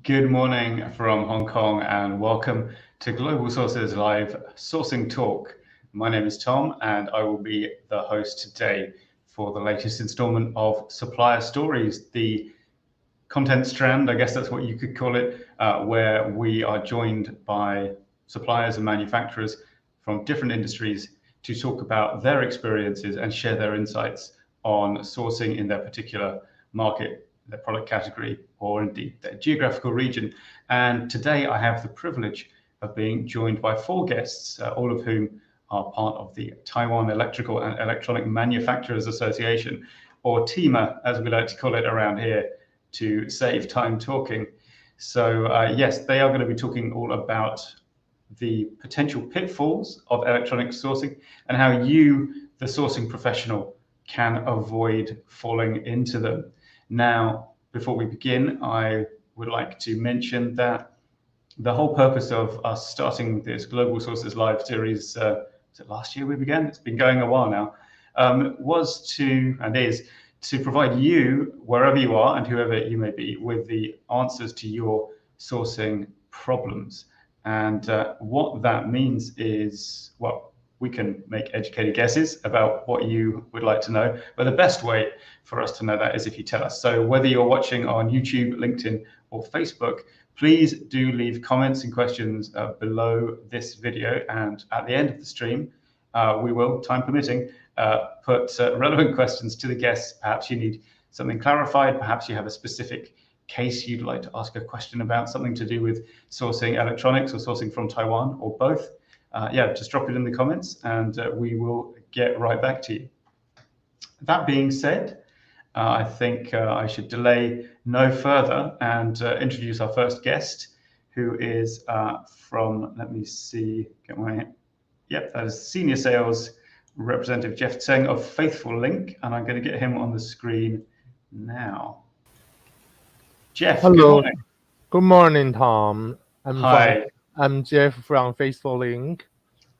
Good morning from Hong Kong and welcome to Global Sources Live Sourcing Talk. My name is Tom and I will be the host today for the latest installment of Supplier Stories, the content strand, I guess that's what you could call it, where we are joined by suppliers and manufacturers from different industries to talk about their experiences and share their insights on sourcing in their particular market, their product category, or indeed their geographical region. And today I have the privilege of being joined by four guests, all of whom are part of the Taiwan Electrical and Electronic Manufacturers Association, or TEMA, as we like to call it around here, to save time talking. So yes, they are going to be talking all about the potential pitfalls of electronic sourcing and how you, the sourcing professional, can avoid falling into them. Now, before we begin, I would like to mention that the whole purpose of us starting this Global Sources Live series, was it last year we began? It's been going a while now, was to, and is, to provide you, wherever you are and whoever you may be, with the answers to your sourcing problems. And what that means is, well, we can make educated guesses about what you would like to know, but the best way for us to know that is if you tell us. So whether you're watching on YouTube, LinkedIn, or Facebook, please do leave comments and questions below this video, and at the end of the stream, we will, time permitting, put relevant questions to the guests. Perhaps you need something clarified, perhaps you have a specific case you'd like to ask a question about, something to do with sourcing electronics or sourcing from Taiwan, or both. Yeah, just drop it in the comments and we will get right back to you. That being said, I think I should delay no further and introduce our first guest, who is from, let me see, that is Senior Sales Representative Jeff Tseng of Faithful Link, and I'm going to get him on the screen now. Jeff, hello. Good morning. Good morning, Tom. Hi. I'm Jeff from Faithful Link.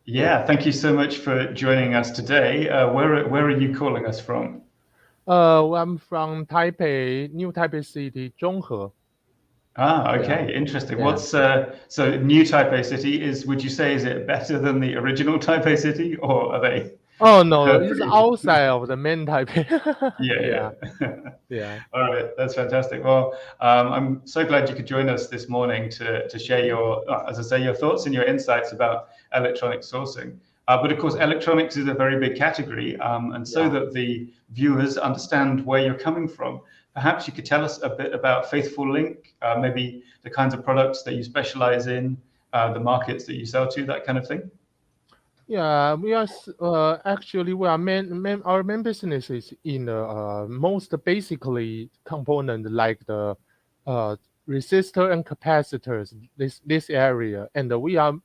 Yeah, thank you so much for joining us today. Where are you calling us from? I'm from Taipei, New Taipei City, Zhonghe. Ah, okay, interesting. What's so New Taipei City is? Would you say is it better than the original Taipei City, or are they? Oh no, it's outside of the main Taipei. Yeah. All right, that's fantastic. Well, I'm so glad you could join us this morning to share your, as I say, your thoughts and your insights about electronic sourcing. But of course, electronics is a very big category, and so that the viewers understand where you're coming from, perhaps you could tell us a bit about Faithful Link, maybe the kinds of products that you specialize in, the markets that you sell to, that kind of thing. Yeah, we are actually our main business is in most basically component like the resistor and capacitors, this area, and we have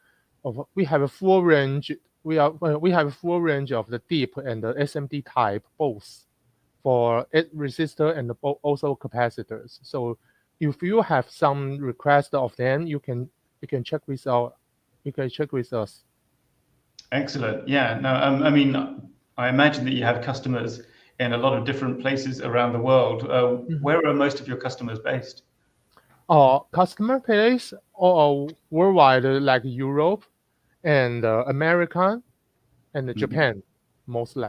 a full range. We have a full range of the deep and the SMD type both for resistor and also capacitors. So if you have some request of them, you can check with us. Excellent. Yeah. No, I mean, I imagine that you have customers in a lot of different places around the world. Where are most of your customers based? Customer base worldwide, like Europe and America and Japan, mostly.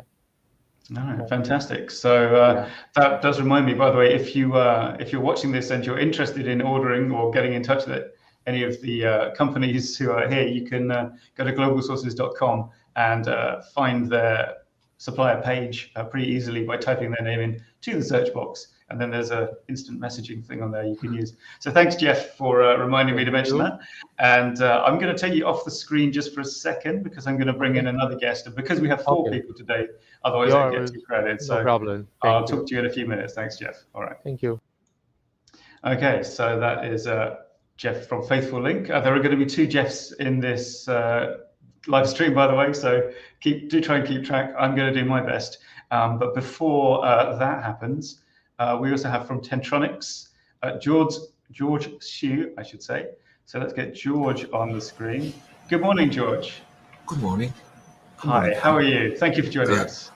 All right, fantastic. So that does remind me, by the way, if you're watching this and you're interested in ordering or getting in touch with any of the companies who are here, you can go to globalsources.com and find their supplier page pretty easily by typing their name in to the search box. And then there's a instant messaging thing on there you can use. So thanks, Jeff, for reminding me to mention that. And I'm going to take you off the screen just for a second because I'm going to bring in another guest. And because we have four people today, otherwise I get too crowded. So no problem. I'll talk to you in a few minutes. Thanks, Jeff. All right. Thank you. Okay, so that is Jeff from Faithful Link. There are going to be two Jeffs in this live stream, by the way, so do try and keep track. I'm going to do my best. But before that happens, we also have from Ten-Tronics, George Xu, I should say. So let's get George on the screen. Good morning, George. Good morning. Hi, how are you? Thank you for joining us.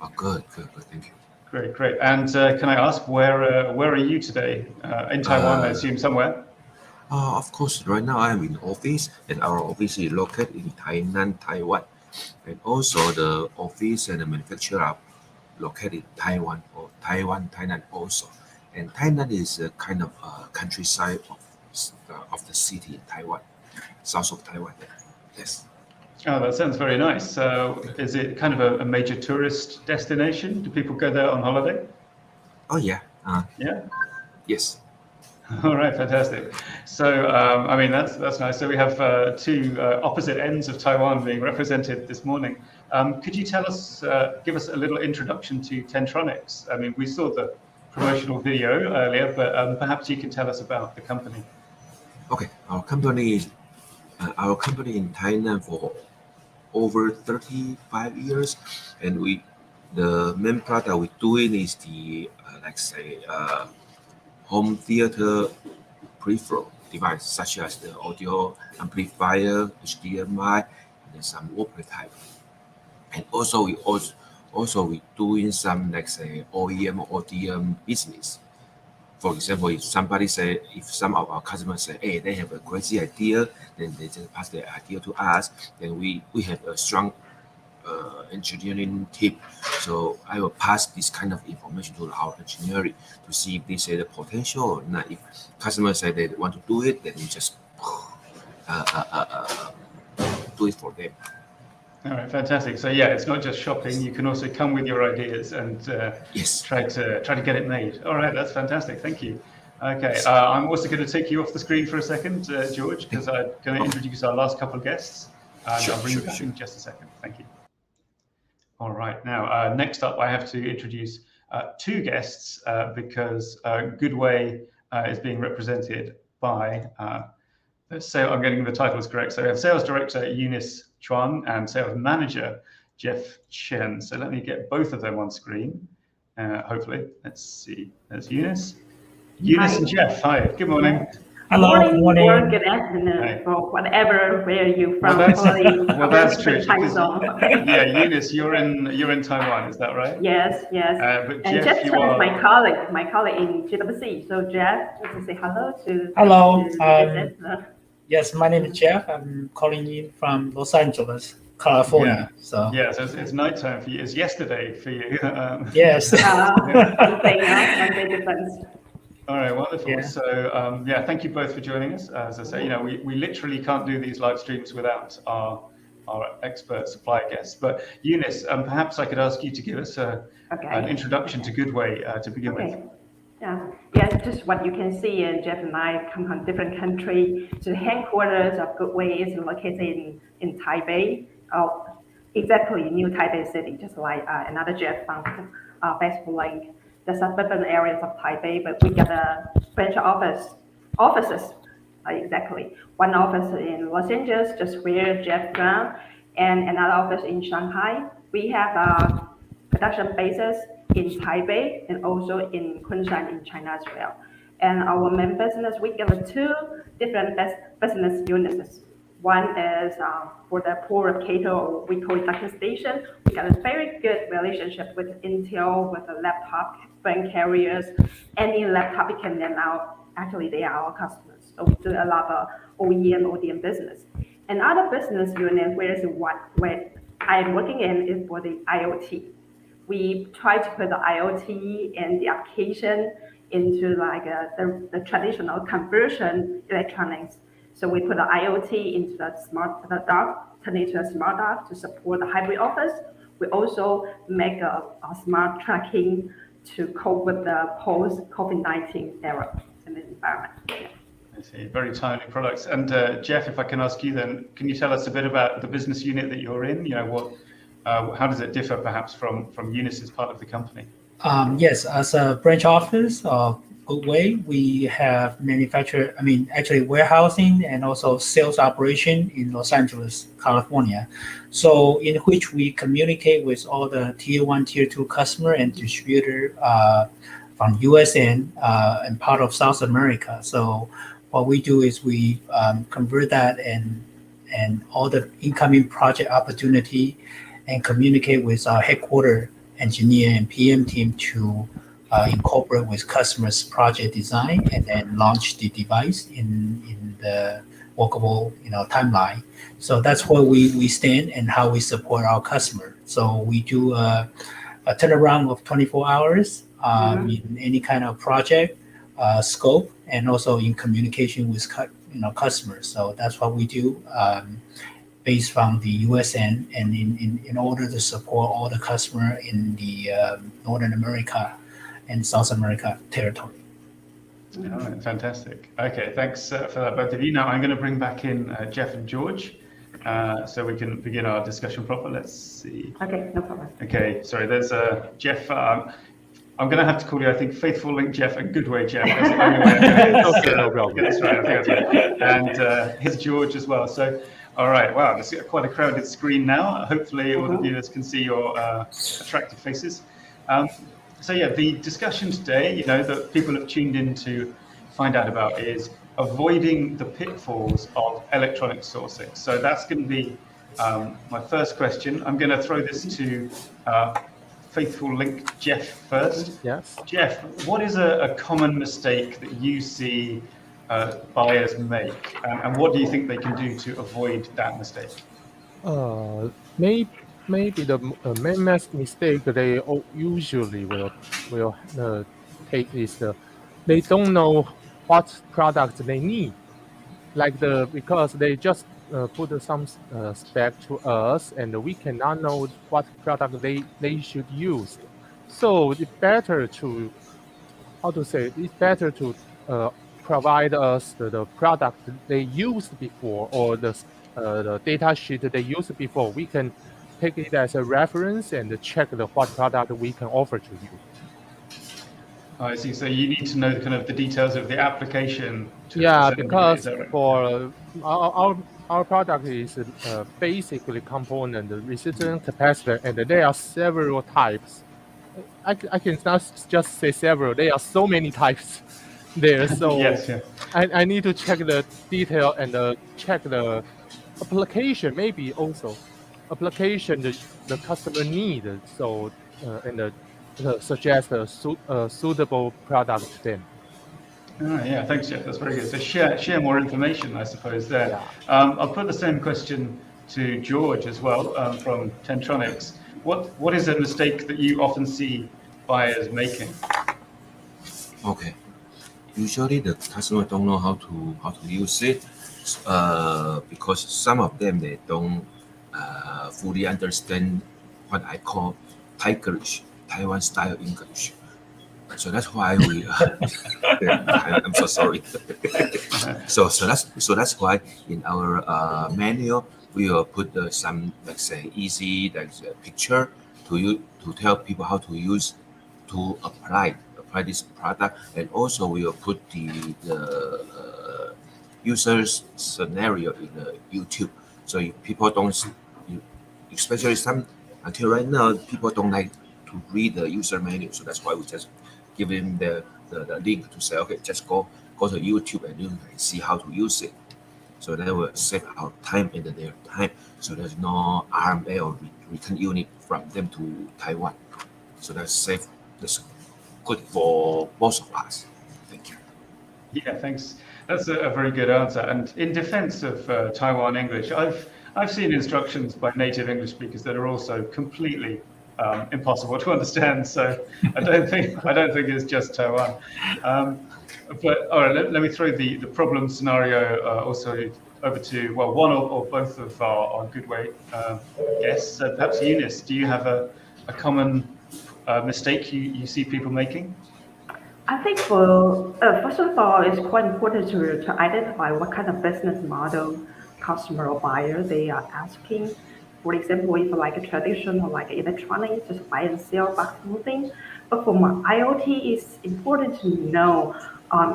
Oh, good, thank you. Great. And can I ask, where are you today? In Taiwan, I assume, somewhere? Of course, right now I'm in office, and our office is located in Tainan, Taiwan. And also the office and the manufacturer are located in Taiwan or Taiwan, Tainan also. And Tainan is a kind of countryside of the city in Taiwan, south of Taiwan. Yes. Oh, that sounds very nice. So is it kind of a major tourist destination? Do people go there on holiday? Oh yeah. Yeah. Yes. All right, fantastic. So, I mean, that's nice. So we have two opposite ends of Taiwan being represented this morning. Could you tell us, give us a little introduction to Ten-Tronics? I mean, we saw the promotional video earlier, but perhaps you can tell us about the company. Okay. Our company in Thailand for over 35 years, and the main product we're doing is the home theater peripheral device such as the audio amplifier, HDMI, and then some wallpaper type. And also we doing some OEM or ODM business. For example, if some of our customers say, hey, they have a crazy idea, then they just pass their idea to us. Then we have a strong engineering team. So I will pass this kind of information to our engineering to see if they say the potential or not. If customers say they want to do it, then we just do it for them. All right, fantastic. So yeah, it's not just shopping. You can also come with your ideas and Yes. try to get it made. All right, that's fantastic. Thank you. Okay, I'm also going to take you off the screen for a second, George, because I'm going to introduce our last couple of guests. I'll bring you back in just a second. Thank you. All right, now next up, I have to introduce two guests because Goodway is being represented by. I'm getting the titles correct. So we have Sales Director Eunice Chuang and Sales Manager Chen. So let me get both of them on screen. Hopefully, let's see. There's Eunice. Eunice and Jeff. Hi. Good morning. Hello. Good morning. Or good afternoon, or whatever where you from. Well, that's true. Time zone. Yeah, Eunice, you're in Taiwan. Is that right? Yes. But And Jeff, Jeff is my colleague in GWC. So Jeff, just to say hello to. Hello. To Yes, my name is Jeff. I'm calling in from Los Angeles, California. Yeah. So it's nighttime for you. It's yesterday for you. yes. something else, difference. All right, wonderful. Yeah. So thank you both for joining us. As I say, we literally can't do these live streams without our expert supplier guests. But Eunice, perhaps I could ask you to give us an introduction to Goodway to begin with. Yeah, just what you can see, and Jeff and I come from different countries. So the headquarters of Goodway is located in Taipei, exactly New Taipei City, just like another Jeff from Facebook Link, the suburban areas of Taipei. But we got a branch offices, exactly. One office in Los Angeles, just where Jeff from, and another office in Shanghai. We have production bases in Taipei and also in Kunshan in China as well. And our main business, we got two different business units. One is for the port cater, or we call it docking station. We got a very good relationship with Intel, with the laptop phone carriers. Any laptop we can lend out, actually they are our customers. So we do a lot of OEM, ODM business. Another business unit where I'm working in is for the IoT. We try to put the IoT and the application into like the traditional conversion electronics. So we put the IoT into the dock, turn it into a smart dock to support the hybrid office. We also make a smart tracking to cope with the post-COVID-19 era in the environment. Yeah. I see. Very timely products. And Jeff, if I can ask you then, can you tell us a bit about the business unit that you're in? How does it differ perhaps from Eunice's part of the company? Yes, as a branch office of Goodway, we have warehousing and also sales operation in Los Angeles, California. So in which we communicate with all the tier 1, tier 2 customer and distributor from US and part of South America. So what we do is we convert that and all the incoming project opportunity and communicate with our headquarter engineer and PM team to incorporate with customers' project design and then launch the device in the workable timeline. So that's where we stand and how we support our customer. So we do a turnaround of 24 hours in any kind of project scope, and also in communication with customers. So that's what we do based from the US and in order to support all the customer in the Northern America and South America territory. All right, fantastic. Okay, thanks for that, both of you. Now I'm going to bring back in Jeff and George so we can begin our discussion proper. Let's see. Okay, no problem. Okay, sorry, there's Jeff. I'm going to have to call you, I think, Faithful Link Jeff and Goodway Jeff. That's the only way I'm going to Okay, no problem. get this right. I think that's right. And here's George as well. So, all right, wow, there's quite a crowded screen now. Hopefully all the viewers can see your attractive faces. So yeah, the discussion today, that people have tuned in to find out about is avoiding the pitfalls of electronic sourcing. So that's going to be my first question. I'm going to throw this to Faithful Link Jeff first. Yes. Jeff, what is a common mistake that you see buyers make, and what do you think they can do to avoid that mistake? Maybe the main mistake they usually will take is they don't know what product they need, because they just put some spec to us, and we cannot know what product they should use. So it's better to provide us the product they used before, or the data sheet they used before. We can take it as a reference and check what product we can offer to you. I see. So you need to know the details of the application. Because for our product is basically component, resistor, capacitor, and there are several types. I can not just say several. There are so many types there. So yes, yeah. I need to check the detail and check the application, maybe also application the customer need. So and suggest a suitable product to them. Yeah, thanks, Jeff. That's very good. So share more information, I suppose, there. Yeah. I'll put the same question to George as well from Ten-Tronics. What is a mistake that you often see buyers making? Okay. Usually the customer don't know how to use it because some of them they don't fully understand what I call Tigerish, Taiwan style English. So that's why we. I'm so sorry. so that's why in our manual we will put some easy picture to tell people how to use to apply this product, and also we will put the user's scenario in the YouTube. So if people don't, especially until right now, people don't like to read the user manual. So that's why we just give them the link to say, okay, just go to YouTube and you can see how to use it. So that will save our time and their time. So there's no RMA or return unit from them to Taiwan. So that's good for both of us. Thank you. Yeah, thanks. That's a very good answer. And in defense of Taiwan English, I've seen instructions by native English speakers that are also completely impossible to understand. So I don't think it's just Taiwan. But all right, let me throw the problem scenario also over to one or both of our Goodway guests. So perhaps Eunice, do you have a common mistake you see people making? I think first of all, it's quite important to identify what kind of business model customer or buyer they are asking. For example, if like a traditional like electronics, just buy and sell box moving. But for my IoT, it's important to know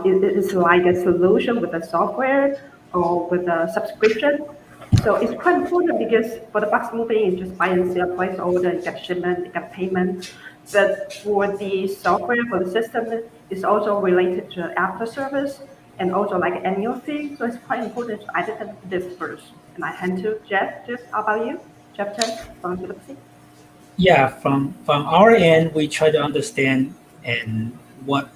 it's like a solution with a software or with a subscription. So it's quite important because for the box moving, you just buy and sell, place order, you get shipment, you get payment. But for the software, for the system, it's also related to after service and also like annual fee. So it's quite important to identify this first. And I hand to Jeff. Jeff, how about you? Jeff Chen from PwC. Yeah, from our end, we try to understand and what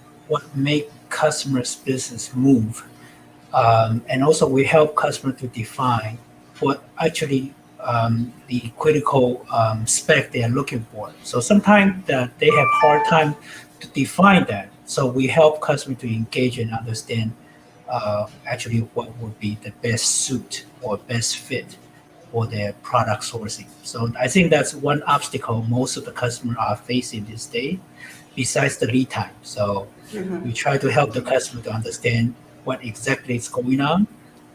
make customers' business move. And also we help customer to define what actually the critical spec they are looking for. So sometimes that they have hard time to define that. So we help customer to engage and understand actually what would be the best suit or best fit for their product sourcing. So I think that's one obstacle most of the customers are facing this day, besides the lead time. So we try to help the customer to understand what exactly is going on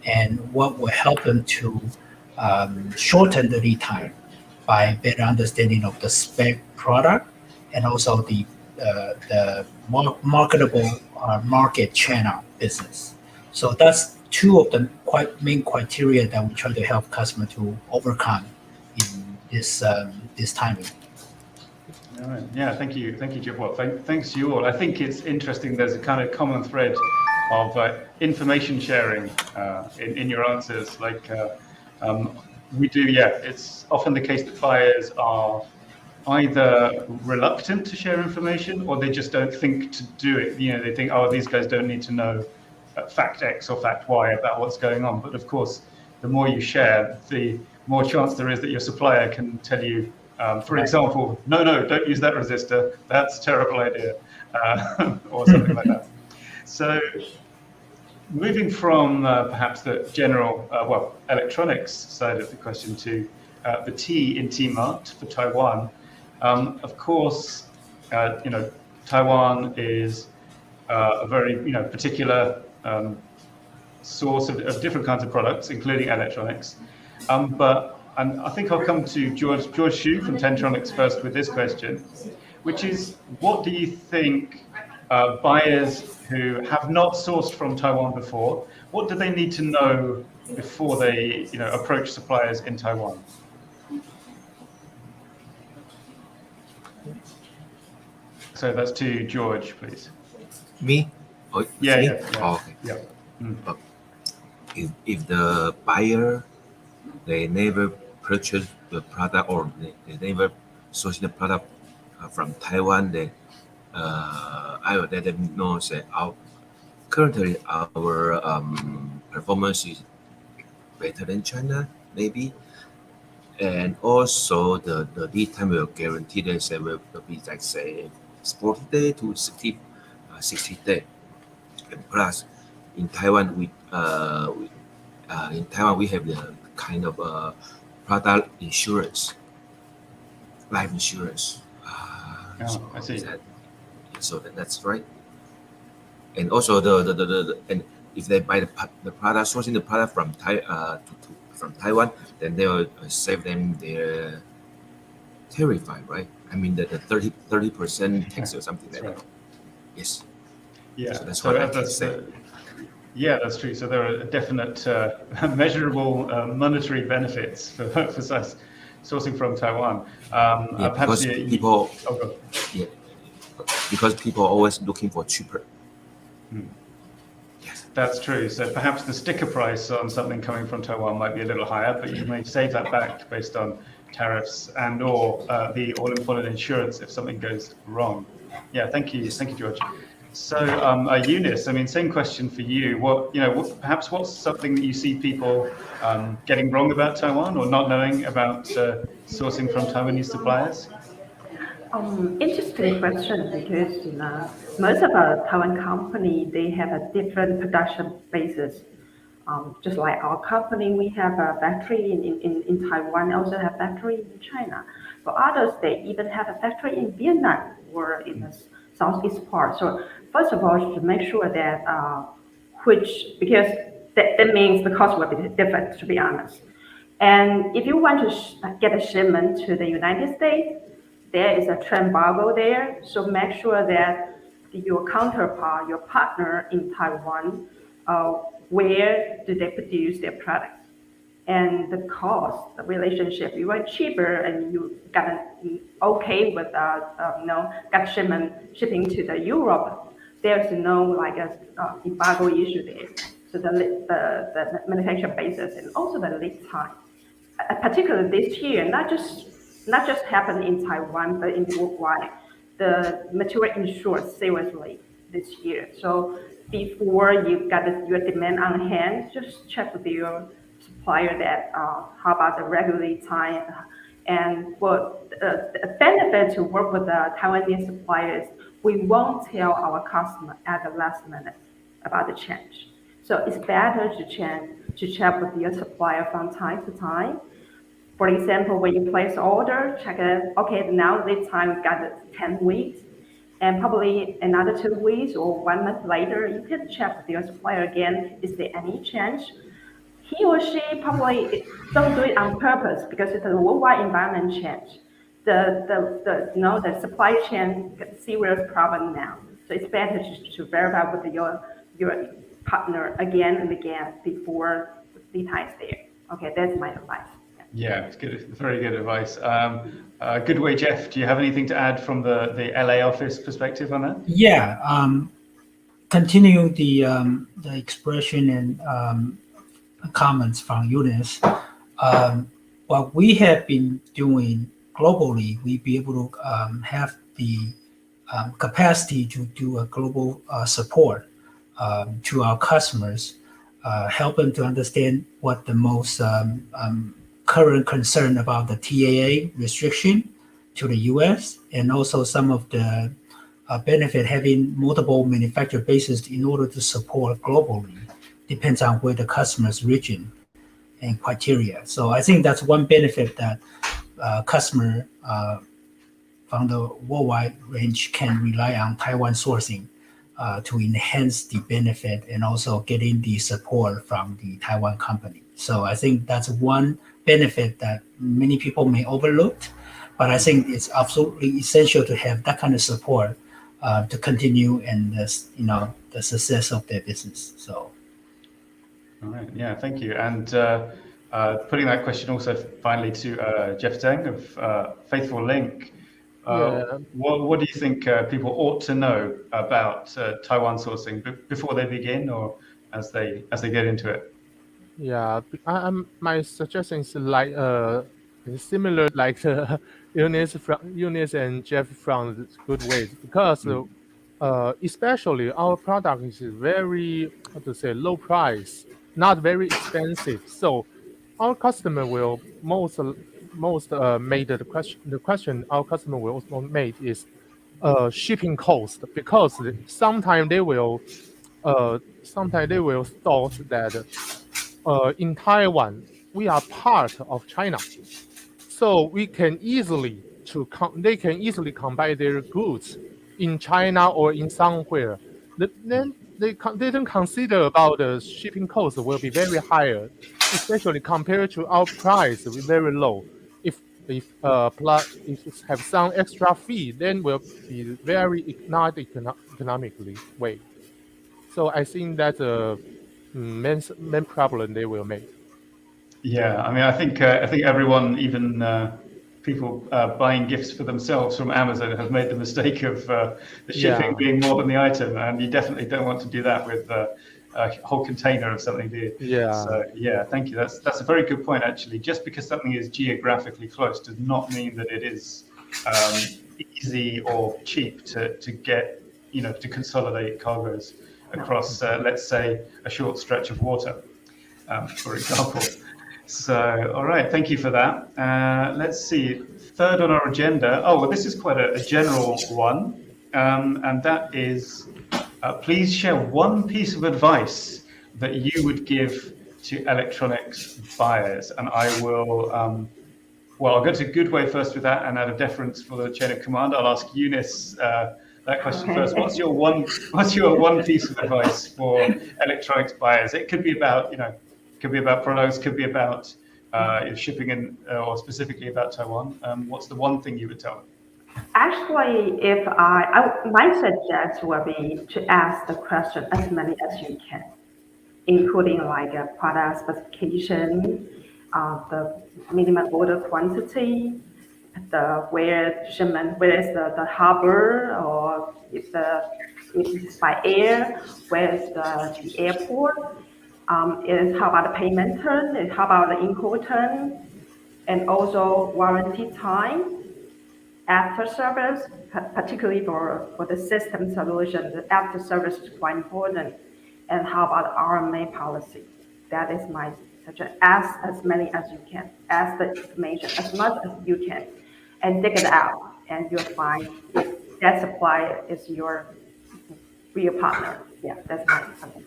and what will help them to shorten the lead time by better understanding of the spec product and also the marketable market channel business. So that's two of the main criteria that we try to help customer to overcome in this timing. All right. Yeah, thank you, Jeff. Well, thanks to you all. I think it's interesting. There's a kind of common thread of information sharing in your answers. Like we do, yeah. It's often the case that buyers are either reluctant to share information or they just don't think to do it. You know, they think, oh, these guys don't need to know fact X or fact Y about what's going on. But of course, the more you share, the more chance there is that your supplier can tell you, for example, no, don't use that resistor. That's a terrible idea, or something like that. So moving from perhaps the general, electronics side of the question to the T in T-Mart for Taiwan. Of course, Taiwan is a very, particular source of different kinds of products, including electronics. And I think I'll come to George Xu from Ten-Tronics first with this question, which is, what do you think buyers who have not sourced from Taiwan before, what do they need to know before they, approach suppliers in Taiwan? So that's to George, please. Me? Oh, yeah, me? yeah. Oh, okay. Yeah. If the buyer, they never purchased the product or they never sourced the product from Taiwan, then I will let them know that currently our performance is better than China, maybe. And also the lead time will guarantee that it will be like say 40 days to 60 days. And plus, in Taiwan, we have the kind of product insurance, life insurance. I see. So that's right. And also and if they buy the product, sourcing the product from from Taiwan, then they will save them their tariff, right? I mean the 30% tax or something like that. Yes. Yeah. So that's what I can say. Yeah, that's true. So there are definite measurable monetary benefits for sourcing from Taiwan. Because people are always looking for cheaper. Yes, that's true. So perhaps the sticker price on something coming from Taiwan might be a little higher, but you may save that back based on tariffs and or the all-important insurance if something goes wrong. Yeah, thank you, George. So Eunice, I mean, same question for you. Perhaps what's something that you see people getting wrong about Taiwan or not knowing about sourcing from Taiwanese suppliers? Interesting question, because most of our Taiwan company, they have a different production basis. Just like our company, we have a factory in Taiwan, also have factory in China. But others, they even have a factory in Vietnam or in the southeast part. So first of all, to make sure that because that means the cost will be different, to be honest. And if you want to get a shipment to the United States, there is a trade embargo there. So make sure that your counterpart, your partner in Taiwan, where do they produce their products? And the cost, the relationship, you want cheaper and you got okay with got shipping to the Europe. There's no embargo issue there. So the manufacturing basis and also the lead time, particularly this year, not just happened in Taiwan, but in worldwide. the material insured seriously this year. So before you got your demand on hand, just check with your supplier that how about the regulatory time. And for the benefit to work with the Taiwanese suppliers, we won't tell our customer at the last minute about the change. So it's better to check with your supplier from time to time. For example, when you place order, check it, okay, now lead time we got 10 weeks, and probably another 2 weeks or 1 month later, you can check with your supplier again, is there any change? He or she probably don't do it on purpose because it's a worldwide environment change. The supply chain got serious problem now. So it's better to verify with your partner again and again before lead time is there. Okay, that's my advice. Yeah, it's good. Very good advice. Goodway, Jeff, do you have anything to add from the LA office perspective on that? Yeah, continuing the expression and comments from Eunice, what we have been doing globally, we be able to have the capacity to do a global support to our customers, help them to understand what the most current concern about the TAA restriction to the US, and also some of the benefit having multiple manufacturer bases in order to support globally depends on where the customer's region and criteria. So I think that's one benefit that customer from the worldwide range can rely on Taiwan sourcing to enhance the benefit and also getting the support from the Taiwan company. So I think that's one benefit that many people may overlook, but I think it's absolutely essential to have that kind of support to continue and the success of their business. So. All right. Yeah. Thank you. And putting that question also finally to Jeff Tseng of Faithful Link. What do you think people ought to know about Taiwan sourcing before they begin or as they get into it? Yeah, my suggestion is like similar like Eunice and Jeff from Goodway, because especially our product is very low price, not very expensive. So our customer will most made the question our customer will also make is shipping cost, because sometimes they will thought that in Taiwan, we are part of China, so we can easily they can easily combine their goods in China or in somewhere. Then they don't consider about the shipping cost will be very higher, especially compared to our price will be very low. If it have some extra fee, then will be very not economically way. So I think that's a main problem they will make. Yeah, I mean, I think everyone, even people buying gifts for themselves from Amazon, have made the mistake of the shipping being more than the item, and you definitely don't want to do that with a whole container of something, do you? Yeah. So yeah, thank you. That's a very good point, actually. Just because something is geographically close does not mean that it is easy or cheap to get, to consolidate cargoes across, let's say, a short stretch of water, for example. So, all right, thank you for that. Let's see, third on our agenda. Oh, well, this is quite a general one, and that is, please share one piece of advice that you would give to electronics buyers. And I will, I'll go to Goodway first with that, and out of deference for the chain of command, I'll ask Eunice that question first. What's your one piece of advice for electronics buyers? It could be about, could be about products, could be about shipping in, or specifically about Taiwan. What's the one thing you would tell them? Actually, if my suggestion would be to ask the question as many as you can, including like a product specification, the minimum order quantity, where shipment, where is the harbor, or if it's by air, where is the airport. Is how about the payment term, and how about the import term, and also warranty time, after service, particularly for the system solution, the after service is quite important. And how about RMA policy? That is my suggestion. Ask as many as you can. Ask the information as much as you can, and dig it out, and you'll find if that supplier is your real partner. Yeah, that's my opinion.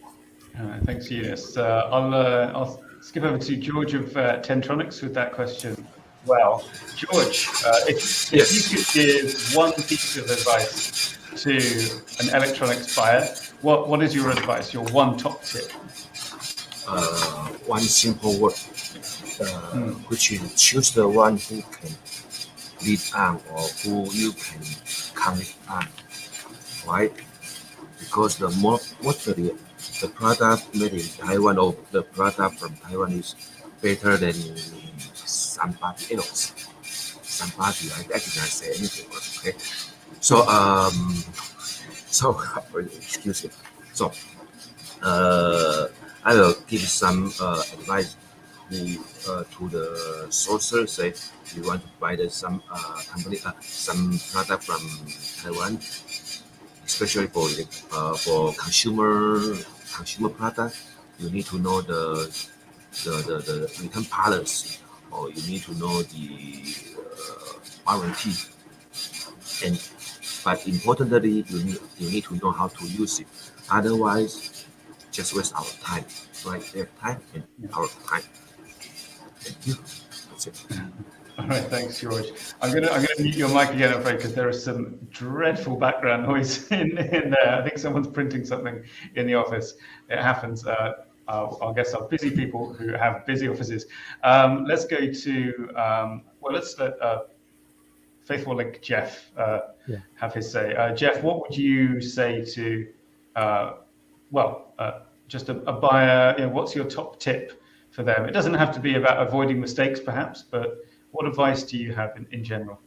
Thanks, Eunice. I'll skip over to George of Ten-Tronics with that question. Well, George, if you could give one piece of advice to an electronics buyer, what is your advice? Your one top tip? One simple word, which is choose the one who can lead on or who you can count on, right? Because mostly the product made in Taiwan or the product from Taiwan is better than somebody else. Somebody, I cannot say anything, okay? So, excuse me. So, I will give some advice to the sourcer. Say you want to buy some company, some product from Taiwan, especially for consumer product. You need to know the return policy, or you need to know the warranty. But importantly, you need to know how to use it. Otherwise, just waste our time, right? Their time and our time. Thank you. That's it. All right, thanks, George. I'm gonna mute your mic again, I'm afraid, because there is some dreadful background noise in there. I think someone's printing something in the office. It happens. I guess our busy people who have busy offices. Let's go to let's let Faithful Link Jeff have his say. Jeff, what would you say to just a buyer? What's your top tip for them? It doesn't have to be about avoiding mistakes, perhaps, but what advice do you have in general?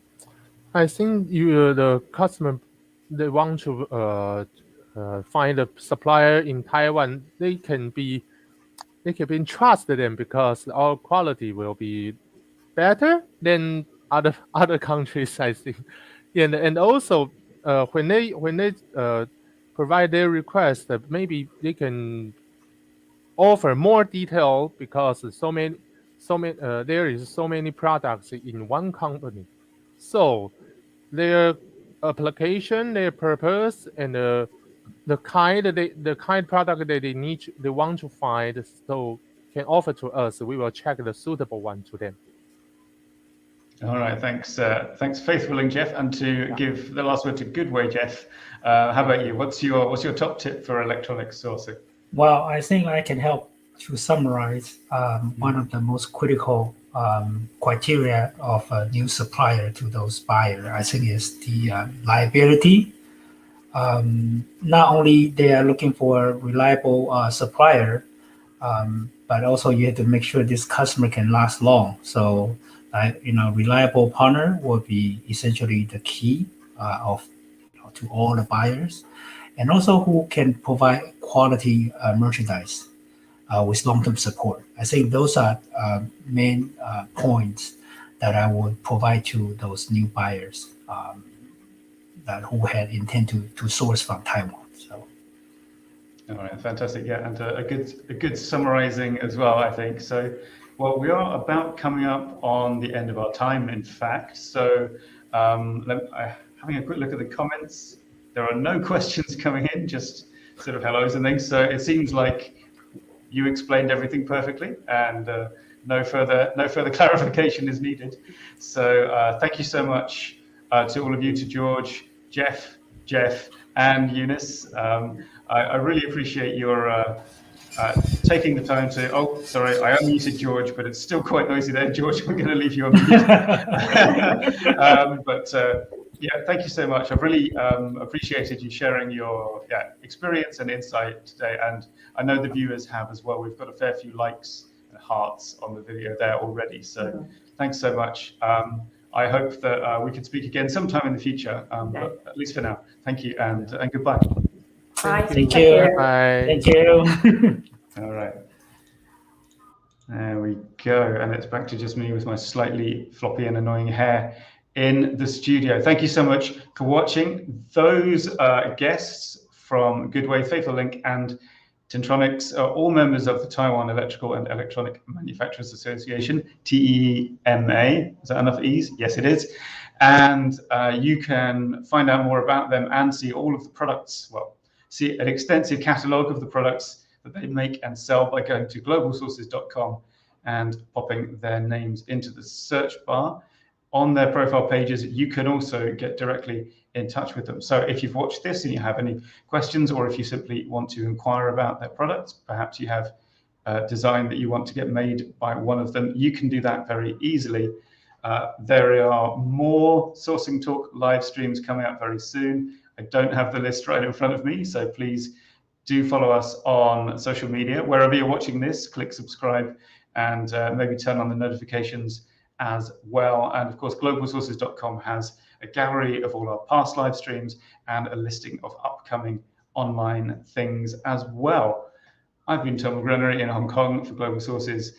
I think the customer, they want to find a supplier in Taiwan. They can trust them because our quality will be better than other countries, I think. And also when they provide their request, maybe they can offer more detail because there is so many products in one company. So their application, their purpose, and the kind product that they want to find, so can offer to us. We will check the suitable one to them. All right, thanks, Faithful and Jeff, and to give the last word to Goodway, Jeff. How about you? What's your top tip for electronics sourcing? Well, I think I can help to summarize one of the most critical criteria of a new supplier to those buyers. I think is the liability. Not only they are looking for a reliable supplier, but also you have to make sure this customer can last long. So, reliable partner will be essentially the key to all the buyers, and also who can provide quality merchandise with long-term support. I think those are main points that I would provide to those new buyers who had intent to source from Taiwan. So. All right, fantastic. Yeah, and a good summarizing as well, I think. So, well, we are about coming up on the end of our time, in fact. So, having a quick look at the comments, there are no questions coming in, just sort of hellos and things. So it seems like you explained everything perfectly, and no further clarification is needed. So thank you so much to all of you, to George, Jeff, and Eunice. I really appreciate your taking the time to. Oh, sorry, I unmuted George, but it's still quite noisy there. George, we're going to leave you unmuted. But yeah, thank you so much. I've really appreciated you sharing your experience and insight today, and I know the viewers have as well. We've got a fair few likes and hearts on the video there already, so thanks so much. I hope that we can speak again sometime in the future, but at least for now, thank you and goodbye. Bye. Thank you. Bye. Thank you. All right. There we go. And it's back to just me with my slightly floppy and annoying hair in the studio. Thank you so much for watching. Those guests from Goodway, Faithful Link, and Ten-Tronics are all members of the Taiwan Electrical and Electronic Manufacturers Association, TEMA. Is that enough E's? Yes, it is. And you can find out more about them and see all of the products, well, see an extensive catalogue of the products that they make and sell by going to globalsources.com and popping their names into the search bar. On their profile pages, you can also get directly in touch with them. So if you've watched this and you have any questions, or if you simply want to inquire about their products, perhaps you have a design that you want to get made by one of them, you can do that very easily. There are more Sourcing Talk live streams coming up very soon. I don't have the list right in front of me, so please do follow us on social media. Wherever you're watching this, click subscribe and maybe turn on the notifications as well. And of course, globalsources.com has a gallery of all our past live streams and a listing of upcoming online things as well. I've been Tom McGrenery in Hong Kong for Global Sources.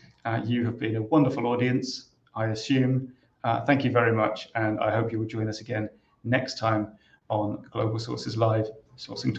You have been a wonderful audience, I assume. Thank you very much, and I hope you will join us again next time on Global Sources Live Sourcing Talk.